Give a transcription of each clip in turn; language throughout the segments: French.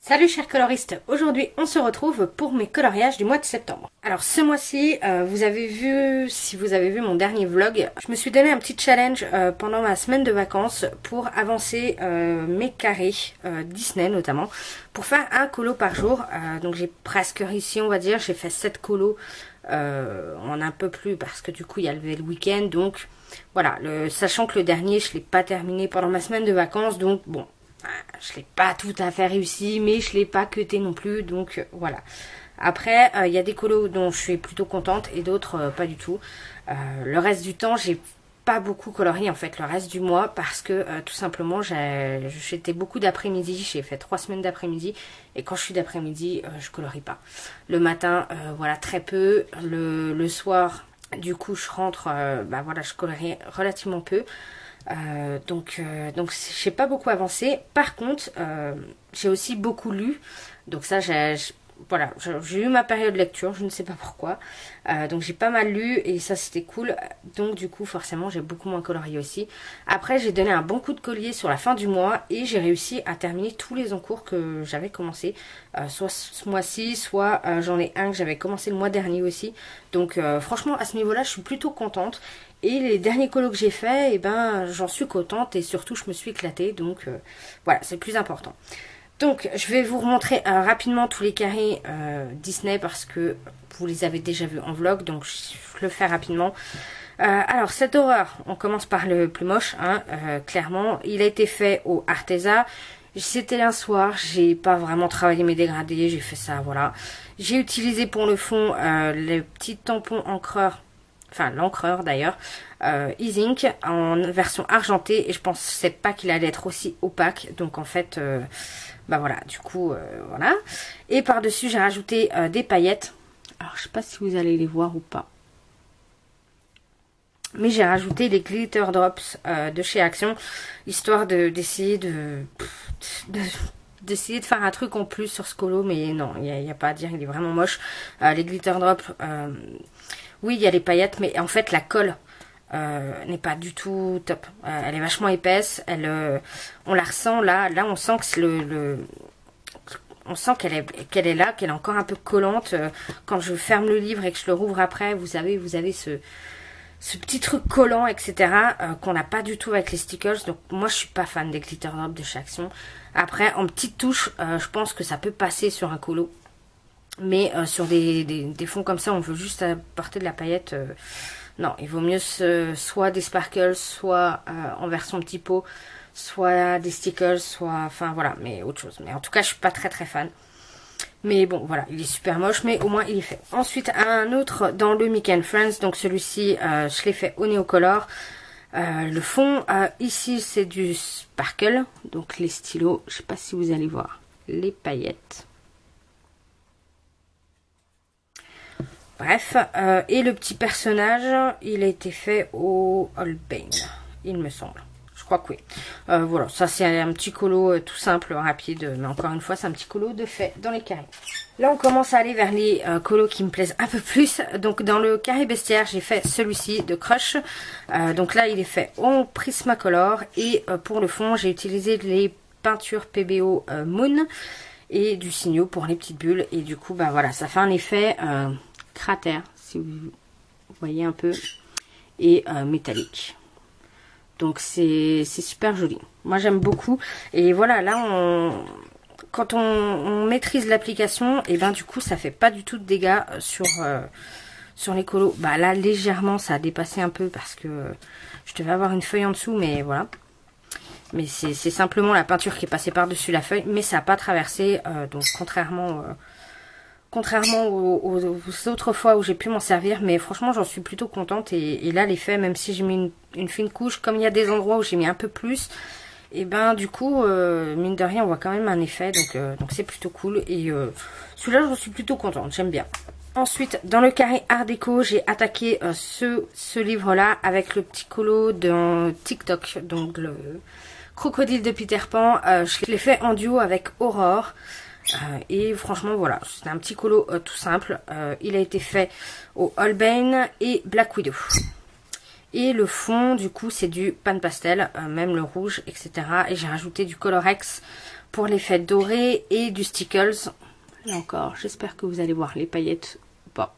Salut chers coloristes, aujourd'hui on se retrouve pour mes coloriages du mois de septembre. Alors ce mois-ci, vous avez vu, si vous avez vu mon dernier vlog, je me suis donné un petit challenge pendant ma semaine de vacances pour avancer mes carrés, Disney notamment, pour faire un colo par jour. Donc j'ai presque réussi, on va dire, j'ai fait 7 colos en un peu plus parce que du coup il y a le week-end. Donc voilà, sachant que le dernier je ne l'ai pas terminé pendant ma semaine de vacances, donc bon. Je l'ai pas tout à fait réussi, mais je l'ai pas cuté non plus, donc voilà. Après, il y a des colos dont je suis plutôt contente et d'autres pas du tout. Le reste du temps, j'ai pas beaucoup colorié en fait le reste du mois parce que tout simplement j'étais beaucoup d'après-midi, j'ai fait 3 semaines d'après-midi et quand je suis d'après-midi, je colorie pas. Le matin, voilà, très peu. Le soir, du coup, je rentre, voilà, je colorie relativement peu. Donc j'ai pas beaucoup avancé. Par contre, j'ai aussi beaucoup lu. Donc ça, voilà, j'ai eu ma période de lecture, je ne sais pas pourquoi. Donc j'ai pas mal lu et ça c'était cool. Donc du coup forcément j'ai beaucoup moins colorié aussi. Après j'ai donné un bon coup de collier sur la fin du mois et j'ai réussi à terminer tous les encours que j'avais commencé. Soit ce mois-ci, soit j'en ai un que j'avais commencé le mois dernier aussi. Donc franchement à ce niveau-là je suis plutôt contente. Et les derniers colos que j'ai fait, eh ben, j'en suis contente et surtout je me suis éclatée. Donc voilà, c'est le plus important. Donc je vais vous remontrer rapidement tous les carrés Disney parce que vous les avez déjà vus en vlog. Donc je le fais rapidement. Alors cette horreur, on commence par le plus moche, hein, clairement. Il a été fait au Arteza. C'était un soir, j'ai pas vraiment travaillé mes dégradés, j'ai fait ça, voilà. J'ai utilisé pour le fond les petits tampons encreurs. Enfin l'encreur d'ailleurs, E-Ink en version argentée et je pensais pas qu'il allait être aussi opaque, donc en fait voilà, du coup voilà. Et par dessus j'ai rajouté des paillettes, alors je sais pas si vous allez les voir ou pas, mais j'ai rajouté les glitter drops de chez Action, histoire d'essayer d'essayer de faire un truc en plus sur ce colo, mais non, il n'y a pas à dire, il est vraiment moche. Les glitter drops, oui, il y a les paillettes, mais en fait, la colle n'est pas du tout top. Elle est vachement épaisse. On la ressent là. Là, on sent que on sent qu'elle est là, qu'elle est encore un peu collante. Quand je ferme le livre et que je le rouvre après, vous avez ce petit truc collant, etc. Qu'on n'a pas du tout avec les stickers. Donc, moi, je suis pas fan des glitter drops de chez Action. Après, en petite touche, je pense que ça peut passer sur un colo. Mais sur des fonds comme ça, on veut juste apporter de la paillette. Non, il vaut mieux soit des sparkles, soit en version petit pot, soit des stickers, soit... Enfin voilà, mais autre chose. Mais en tout cas, je suis pas très fan. Mais bon, voilà, il est super moche, mais au moins il est fait. Ensuite, un autre dans le Mickey & Friends. Donc celui-ci, je l'ai fait au Neocolor. Le fond, ici, c'est du sparkle. Donc les stylos, je sais pas si vous allez voir. Les paillettes. Bref, et le petit personnage, il a été fait au Holbein, il me semble. Je crois que oui. Voilà, ça c'est un petit colo tout simple, rapide, mais encore une fois, c'est un petit colo de fait dans les carrés. Là, on commence à aller vers les colos qui me plaisent un peu plus. Donc, dans le carré bestiaire, j'ai fait celui-ci de Crush. Donc là, il est fait en Prismacolor. Et pour le fond, j'ai utilisé les peintures PBO Moon et du Signo pour les petites bulles. Et du coup, voilà, ça fait un effet... cratère, si vous voyez un peu, et métallique. Donc c'est super joli. Moi j'aime beaucoup. Et voilà, là quand on maîtrise l'application, et ben du coup ça fait pas du tout de dégâts sur les colos. Bah là légèrement ça a dépassé un peu parce que je devais avoir une feuille en dessous, mais voilà. Mais c'est simplement la peinture qui est passée par-dessus la feuille, mais ça n'a pas traversé. Donc contrairement aux autres fois où j'ai pu m'en servir, mais franchement j'en suis plutôt contente. Et là l'effet, même si j'ai mis une fine couche, comme il y a des endroits où j'ai mis un peu plus, et ben du coup mine de rien on voit quand même un effet, donc c'est plutôt cool. Et celui-là j'en suis plutôt contente, j'aime bien. Ensuite, dans le carré Art Déco, j'ai attaqué ce livre-là avec le petit colo de TikTok, donc le Crocodile de Peter Pan. Je l'ai fait en duo avec Aurore. Et franchement voilà, c'est un petit colo tout simple. Il a été fait au Holbein et Black Widow. Et le fond du coup c'est du pan pastel, même le rouge, etc. Et j'ai rajouté du Colorex pour l'effet doré et du Stickles. Là encore, j'espère que vous allez voir les paillettes ou pas.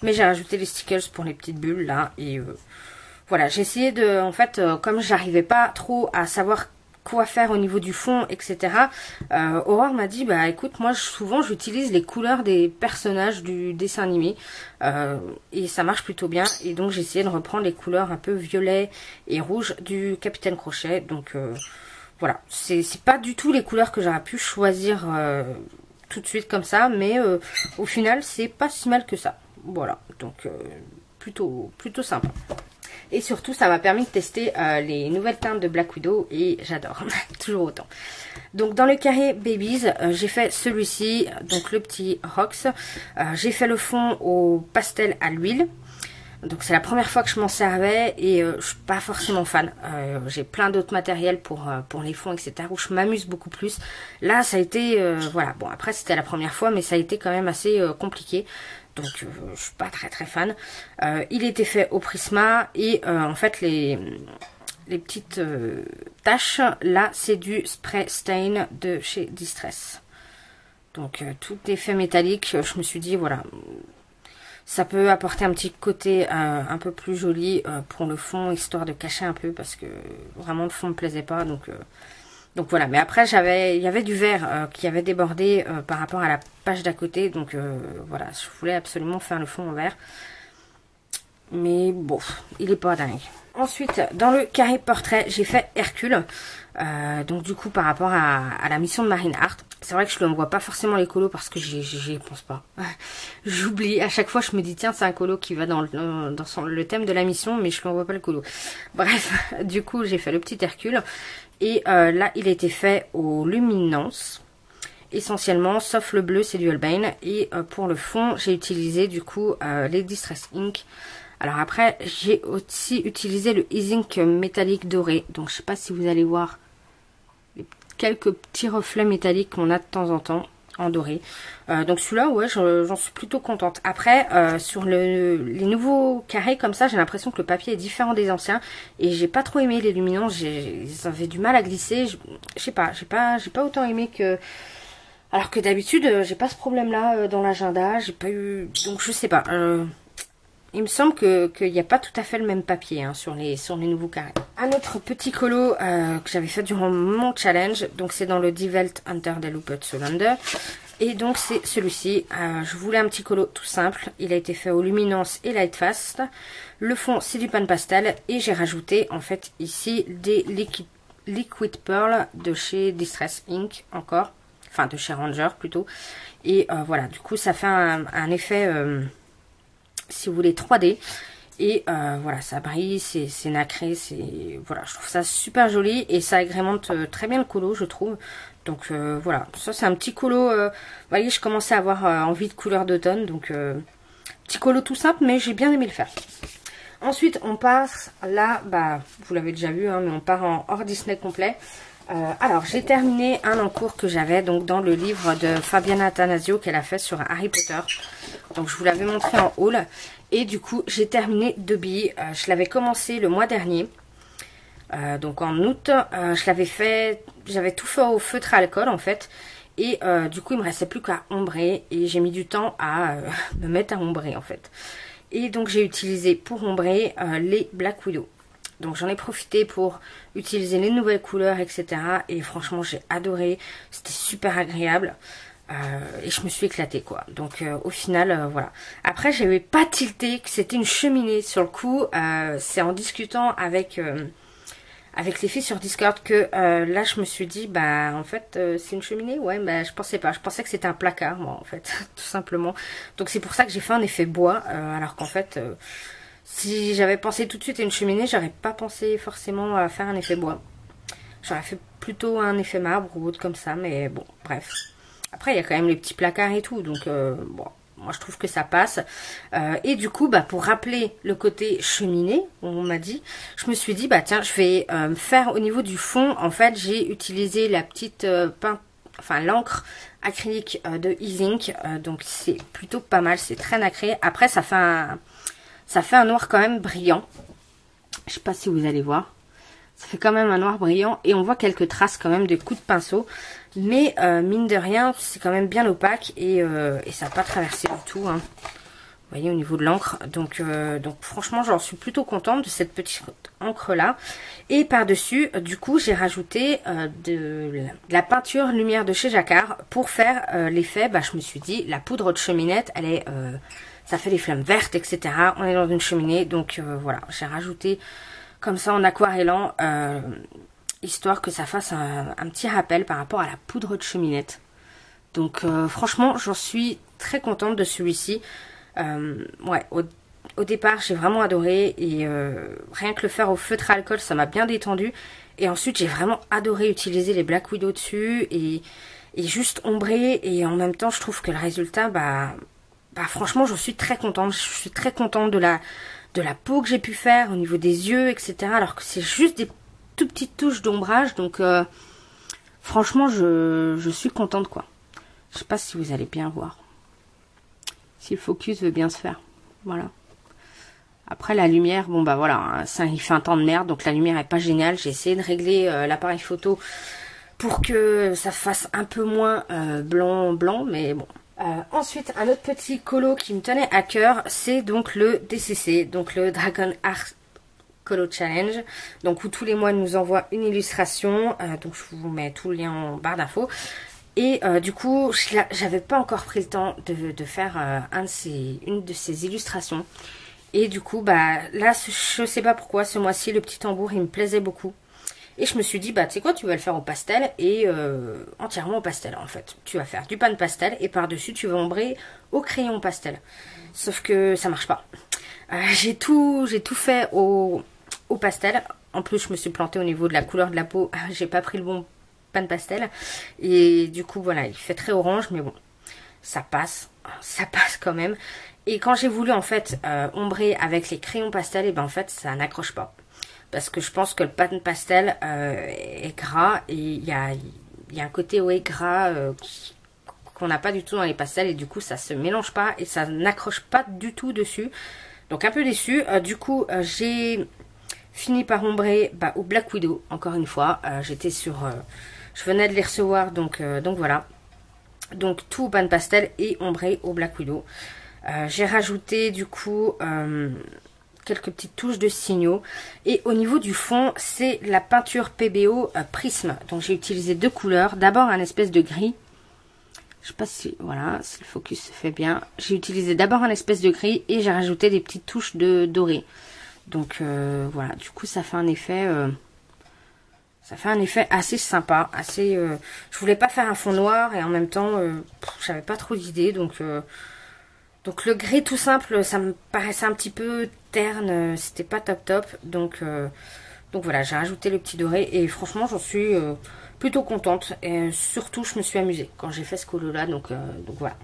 Mais j'ai rajouté les Stickles pour les petites bulles là. Et voilà, j'ai essayé de... En fait, comme j'arrivais pas trop à savoir quoi faire au niveau du fond, etc. Aurore m'a dit, bah écoute, moi souvent j'utilise les couleurs des personnages du dessin animé. Et ça marche plutôt bien. Et donc j'ai essayé de reprendre les couleurs un peu violet et rouge du Capitaine Crochet. Donc... voilà, c'est pas du tout les couleurs que j'aurais pu choisir tout de suite comme ça, mais au final c'est pas si mal que ça. Voilà, donc plutôt sympa. Et surtout ça m'a permis de tester les nouvelles teintes de Black Widow et j'adore, toujours autant. Donc dans le carré Babies, j'ai fait celui-ci, donc le petit Rox. J'ai fait le fond au pastel à l'huile. Donc c'est la première fois que je m'en servais et je suis pas forcément fan. J'ai plein d'autres matériels pour les fonds, etc. où je m'amuse beaucoup plus. Là ça a été, voilà, bon après c'était la première fois mais ça a été quand même assez compliqué. Donc je suis pas très fan. Il était fait au Prisma et en fait les petites taches, là c'est du spray stain de chez Distress. Donc tout est fait métallique, je me suis dit voilà... Ça peut apporter un petit côté un peu plus joli pour le fond, histoire de cacher un peu, parce que vraiment le fond me plaisait pas. Donc voilà, mais après il y avait du vert qui avait débordé par rapport à la page d'à côté. Donc voilà, je voulais absolument faire le fond en vert. Mais bon, il est pas dingue. Ensuite, dans le carré portrait, j'ai fait Hercule. Donc du coup, par rapport à la mission de Marine Hart. C'est vrai que je ne vois pas forcément les colos parce que j'y pense pas. J'oublie. À chaque fois, je me dis, tiens, c'est un colo qui va dans le thème de la mission, mais je ne vois pas le colo. Bref, du coup, j'ai fait le petit Hercule. Et là, il a été fait aux luminances. Essentiellement, sauf le bleu, c'est du Holbein. Et pour le fond, j'ai utilisé du coup les Distress Ink. Alors après, j'ai aussi utilisé le E-Ink métallique doré. Donc je sais pas si vous allez voir les quelques petits reflets métalliques qu'on a de temps en temps en doré. Donc celui-là, ouais, j'en suis plutôt contente. Après, sur les nouveaux carrés comme ça, j'ai l'impression que le papier est différent des anciens. Et j'ai pas trop aimé les luminances. Ils avaient du mal à glisser. Je sais pas, j'ai pas autant aimé que... Alors que d'habitude, j'ai pas ce problème-là dans l'agenda. J'ai pas eu... Donc je sais pas... Il me semble qu'il n'y a pas tout à fait le même papier hein, sur les nouveaux carrés. Un autre petit colo que j'avais fait durant mon challenge. Donc c'est dans le Die Welt Unter der Lupe Solander. Et donc c'est celui-ci. Je voulais un petit colo tout simple. Il a été fait au Luminance et Lightfast. Le fond c'est du pan pastel. Et j'ai rajouté en fait ici des Liquid Pearl de chez Distress Ink encore. Enfin de chez Ranger plutôt. Et voilà, du coup ça fait un effet... si vous voulez 3D et voilà, ça brille, c'est nacré, voilà, je trouve ça super joli et ça agrémente très bien le colo, je trouve. Donc voilà, ça c'est un petit colo, vous voyez, je commençais à avoir envie de couleur d'automne, donc petit colo tout simple, mais j'ai bien aimé le faire. Ensuite on passe là, bah vous l'avez déjà vu hein, mais on part en hors Disney complet. Alors j'ai terminé un encours que j'avais donc dans le livre de Fabiana Attanasio qu'elle a fait sur Harry Potter. Donc je vous l'avais montré en haul. Et du coup j'ai terminé 2 billes. Je l'avais commencé le mois dernier. Donc en août. Je l'avais fait. J'avais tout fait au feutre à alcool en fait. Et du coup il me restait plus qu'à ombrer. Et j'ai mis du temps à me mettre à ombrer en fait. Et donc j'ai utilisé pour ombrer les Black Widow. Donc j'en ai profité pour utiliser les nouvelles couleurs, etc. Et franchement j'ai adoré. C'était super agréable. Et je me suis éclatée quoi. Donc au final voilà. Après j'avais pas tilté que c'était une cheminée sur le coup. C'est en discutant avec les filles sur Discord que là je me suis dit bah en fait c'est une cheminée. Ouais bah je pensais pas. Je pensais que c'était un placard moi en fait tout simplement. Donc c'est pour ça que j'ai fait un effet bois alors qu'en fait... si j'avais pensé tout de suite à une cheminée, j'aurais pas pensé forcément à faire un effet bois. J'aurais fait plutôt un effet marbre ou autre comme ça, mais bon, bref. Après, il y a quand même les petits placards et tout, donc bon, moi je trouve que ça passe. Et du coup, bah, pour rappeler le côté cheminée, on m'a dit, je me suis dit, bah tiens, je vais faire au niveau du fond, en fait, j'ai utilisé la petite enfin l'encre acrylique de Easink. Donc c'est plutôt pas mal, c'est très nacré. Après ça fait un noir quand même brillant. Je sais pas si vous allez voir. Ça fait quand même un noir brillant et on voit quelques traces quand même de coups de pinceau. Mais mine de rien, c'est quand même bien opaque et ça n'a pas traversé du tout. Hein. Vous voyez au niveau de l'encre. Donc franchement, j'en suis plutôt contente de cette petite encre là. Et par-dessus, du coup, j'ai rajouté de la peinture lumière de chez Jacquard pour faire l'effet. Bah, je me suis dit, la poudre de cheminette, elle est, ça fait des flammes vertes, etc. On est dans une cheminée. Donc voilà, j'ai rajouté comme ça en aquarellant, histoire que ça fasse un petit rappel par rapport à la poudre de cheminette. Donc franchement, j'en suis très contente de celui-ci. Ouais, au départ, j'ai vraiment adoré. Et rien que le faire au feutre à alcool, ça m'a bien détendu. Et ensuite, j'ai vraiment adoré utiliser les Black Widow dessus. Et juste ombrer. Et en même temps, je trouve que le résultat, bah franchement, je suis très contente. Je suis très contente de la peau que j'ai pu faire au niveau des yeux, etc. Alors que c'est juste des tout petites touches d'ombrage. Donc franchement, je suis contente, quoi. Je sais pas si vous allez bien voir. Si le focus veut bien se faire. Voilà. Après la lumière, bon bah voilà, hein, ça il fait un temps de merde, donc la lumière est pas géniale. J'ai essayé de régler l'appareil photo pour que ça fasse un peu moins blanc, mais bon. Ensuite, un autre petit colo qui me tenait à cœur, c'est donc le DCC, donc le Dragon Art Colo Challenge, donc où tous les mois nous envoie une illustration, donc je vous mets tout le lien en barre d'infos. Et du coup, j'avais pas encore pris le temps de faire une de ces illustrations. Et du coup, bah là, je sais pas pourquoi, ce mois-ci, le petit tambour, il me plaisait beaucoup. Et je me suis dit, bah tu sais quoi, tu vas le faire au pastel et entièrement au pastel en fait. Tu vas faire du pan pastel et par-dessus, tu vas ombrer au crayon pastel. Sauf que ça marche pas. J'ai tout fait au pastel. En plus, je me suis plantée au niveau de la couleur de la peau. J'ai pas pris le bon pan pastel. Et du coup, voilà, il fait très orange, mais bon, ça passe quand même. Et quand j'ai voulu en fait ombrer avec les crayons pastel, et ben en fait, ça n'accroche pas. Parce que je pense que le pan pastel est gras et il y a un côté gras qu'on n'a pas du tout dans les pastels et du coup ça se mélange pas et ça n'accroche pas du tout dessus. Donc un peu déçue. Du coup j'ai fini par ombrer au Black Widow encore une fois. J'étais sur... je venais de les recevoir donc voilà. Donc tout au pan pastel et ombré au Black Widow. J'ai rajouté du coup... quelques petites touches de signaux. Et au niveau du fond, c'est la peinture PBO Prisme. Donc j'ai utilisé deux couleurs. D'abord un espèce de gris. Je sais pas si... Voilà, si le focus se fait bien. J'ai utilisé d'abord un espèce de gris et j'ai rajouté des petites touches de doré. Donc voilà, du coup ça fait un effet... assez sympa. Assez... je voulais pas faire un fond noir et en même temps, j'avais pas trop d'idées. Donc le gris tout simple, ça me paraissait un petit peu terne, c'était pas top. Donc voilà, j'ai rajouté le petit doré et franchement j'en suis plutôt contente. Et surtout je me suis amusée quand j'ai fait ce colo là, donc voilà.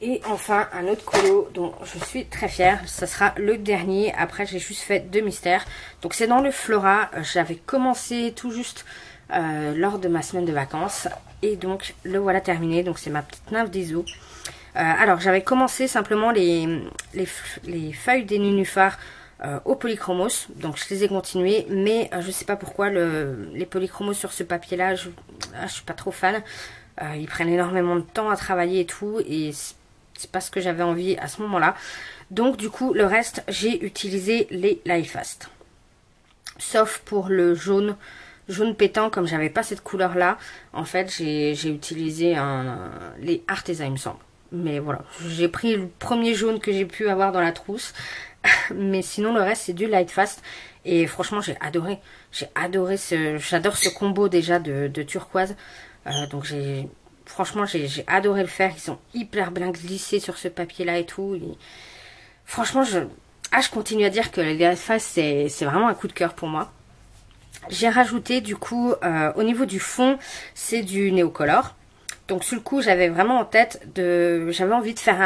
Et enfin un autre colo dont je suis très fière, ça sera le dernier. Après j'ai juste fait deux mystères. Donc c'est dans le Flora, j'avais commencé tout juste lors de ma semaine de vacances. Et donc le voilà terminé, donc c'est ma petite nymphe des eaux. Alors j'avais commencé simplement les feuilles des nénuphars au polychromos, donc je les ai continuées, mais je sais pas pourquoi les polychromos sur ce papier là, je suis pas trop fan. Ils prennent énormément de temps à travailler et tout, et c'est pas ce que j'avais envie à ce moment là. Donc du coup le reste j'ai utilisé les Light Fast, sauf pour le jaune pétant. Comme j'avais pas cette couleur là, en fait j'ai utilisé les Arteza il me semble. Mais voilà, j'ai pris le premier jaune que j'ai pu avoir dans la trousse. Mais sinon le reste c'est du Light Fast. Et franchement j'ai adoré. J'adore ce combo déjà de turquoise. Donc franchement j'ai adoré le faire. Ils sont hyper bien glissés sur ce papier là et tout. Et franchement je continue à dire que le Light Fast c'est vraiment un coup de cœur pour moi. J'ai rajouté du coup au niveau du fond c'est du Neocolor. Donc sur le coup j'avais vraiment en tête j'avais envie de faire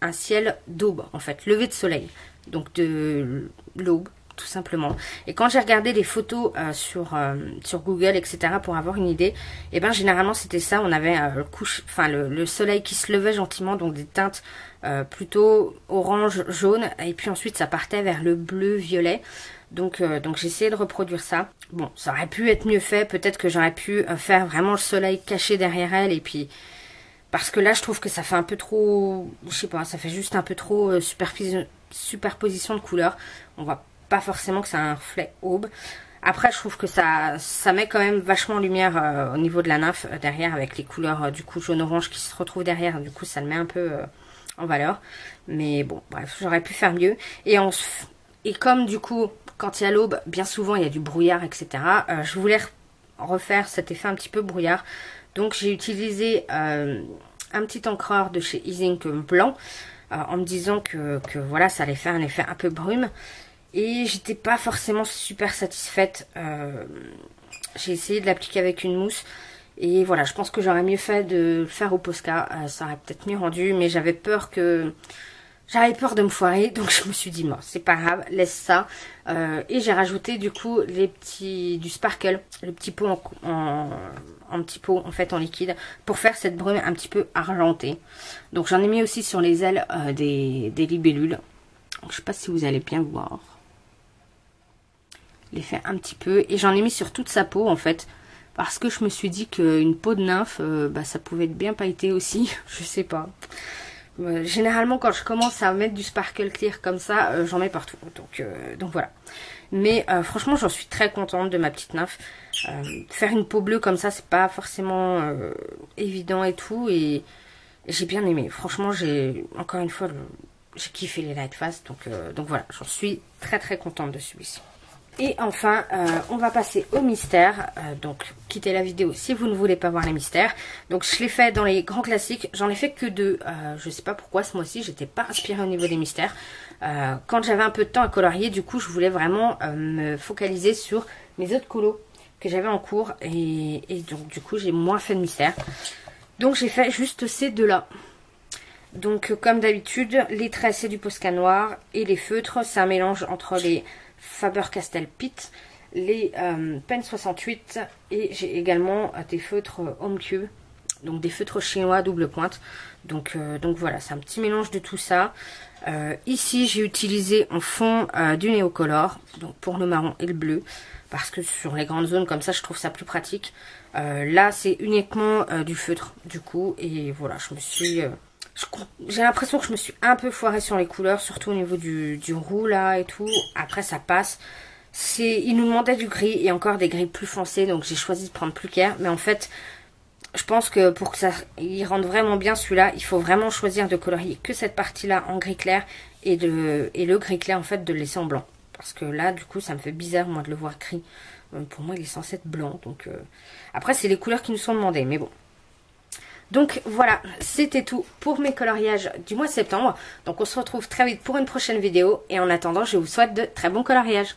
un ciel d'aube en fait, lever de soleil. Donc de l'aube tout simplement. Et quand j'ai regardé les photos sur Google, etc., pour avoir une idée, et ben généralement c'était ça, on avait le soleil qui se levait gentiment, donc des teintes plutôt orange, jaune, et puis ensuite ça partait vers le bleu, violet. Donc j'ai essayé de reproduire ça. Bon, ça aurait pu être mieux fait, peut-être que j'aurais pu faire vraiment le soleil caché derrière elle, et puis... Parce que là, je trouve que ça fait un peu trop... Je sais pas, ça fait juste un peu trop superposition de couleurs. On voit pas forcément que c'est un reflet aube. Après, je trouve que ça met quand même vachement en lumière au niveau de la nymphe derrière, avec les couleurs du coup jaune-orange qui se retrouvent derrière. Du coup, ça le met un peu en valeur. Mais bon, bref, j'aurais pu faire mieux. Et comme du coup, quand il y a l'aube, bien souvent, il y a du brouillard, etc. Je voulais refaire cet effet un petit peu brouillard. Donc j'ai utilisé un petit encreur de chez Easy blanc en me disant que voilà, ça allait faire un effet un peu brume. Et j'étais pas forcément super satisfaite. J'ai essayé de l'appliquer avec une mousse. Et voilà, je pense que j'aurais mieux fait de le faire au Posca. Ça aurait peut-être mieux rendu, mais j'avais peur de me foirer, donc je me suis dit, bon, c'est pas grave, laisse ça. Et j'ai rajouté du coup du sparkle, le petit pot en petit pot en fait en liquide, pour faire cette brume un petit peu argentée. Donc j'en ai mis aussi sur les ailes des libellules. Donc, je sais pas si vous allez bien voir l'effet un petit peu. Et j'en ai mis sur toute sa peau en fait, parce que je me suis dit qu'une peau de nymphe, ça pouvait être bien pailleté aussi, je sais pas. Généralement quand je commence à mettre du sparkle clear comme ça, j'en mets partout, donc voilà. Mais franchement j'en suis très contente de ma petite nymphe. Faire une peau bleue comme ça, c'est pas forcément évident et tout, et j'ai bien aimé. Franchement, encore une fois, j'ai kiffé les Lightfast, donc voilà, j'en suis très très contente de celui-ci. Et enfin, on va passer au mystère. Donc, quittez la vidéo si vous ne voulez pas voir les mystères. Donc, je l'ai fait dans les grands classiques. J'en ai fait que 2. Je sais pas pourquoi ce mois-ci, j'étais pas inspirée au niveau des mystères. Quand j'avais un peu de temps à colorier, du coup, je voulais vraiment me focaliser sur mes autres colos que j'avais en cours. Et donc, du coup, j'ai moins fait de mystères. Donc, j'ai fait juste ces 2-là. Donc, comme d'habitude, les traits, c'est du Posca noir. Et les feutres, c'est un mélange entre les Faber-Castell Pitt, les Pen 68, et j'ai également des feutres Home Cube, donc des feutres chinois double pointe. Donc voilà, c'est un petit mélange de tout ça. Ici j'ai utilisé en fond du Neocolor, donc pour le marron et le bleu, parce que sur les grandes zones comme ça je trouve ça plus pratique. Là c'est uniquement du feutre du coup, et voilà, j'ai l'impression que je me suis un peu foirée sur les couleurs, surtout au niveau du roux là et tout. Après ça passe. Il nous demandait du gris et encore des gris plus foncés, donc j'ai choisi de prendre plus clair. Mais en fait, je pense que pour que ça il rende vraiment bien celui-là, il faut vraiment choisir de colorier que cette partie-là en gris clair et le gris clair en fait de le laisser en blanc. Parce que là du coup ça me fait bizarre moi de le voir gris. Pour moi il est censé être blanc. Donc après c'est les couleurs qui nous sont demandées, mais bon. Donc voilà, c'était tout pour mes coloriages du mois de septembre. Donc on se retrouve très vite pour une prochaine vidéo. Et en attendant, je vous souhaite de très bons coloriages.